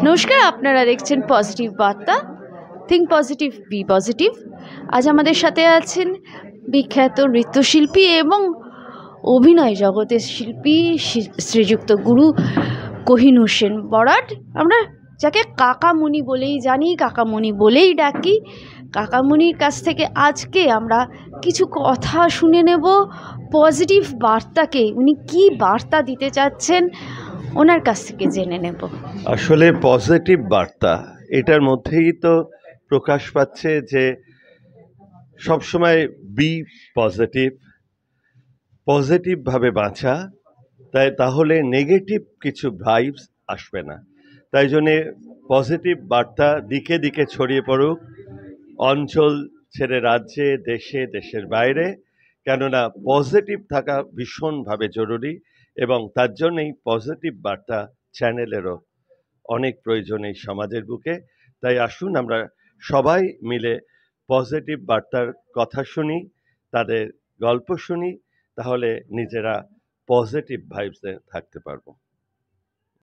নমস্কার, আপনারা দেখছেন পজিটিভ বার্তা, থিঙ্ক পজিটিভ বি পজিটিভ। আজ আমাদের সাথে আছেন বিখ্যাত নৃত্যশিল্পী এবং অভিনয় জগতের শিল্পী শ্রীযুক্ত গুরু কোহিনূর সেন বরাট। আমরা যাকে কাকামণি বলেই জানি, কাকামণি বলেই ডাকি। কাকামণির কাছ থেকে আজকে আমরা কিছু কথা শুনে নেব পজিটিভ বার্তাকে, উনি কি বার্তা দিতে চাচ্ছেন ওনার কাছ থেকে জেনে নেব। আসলে পজিটিভ বার্তা এটার মধ্যেই তো প্রকাশ পাচ্ছে যে সবসময় বি পজিটিভভাবে বাঁচা, তাহলে নেগেটিভ কিছু ভাইবস আসবে না। তাই জন্যে পজিটিভ বার্তা দিকে দিকে ছড়িয়ে পড়ুক, অঞ্চল ছেড়ে রাজ্যে, দেশে, দেশের বাইরে, কেননা পজিটিভ থাকা ভীষণভাবে জরুরি এবং তার জন্যই পজিটিভ বার্তা চ্যানেলেরও অনেক প্রয়োজন এই সমাজের বুকে। তাই আসুন আমরা সবাই মিলে পজিটিভ বার্তার কথা শুনি, তাদের গল্প শুনি, তাহলে নিজেরা পজিটিভ ভাইবসে থাকতে পারবো।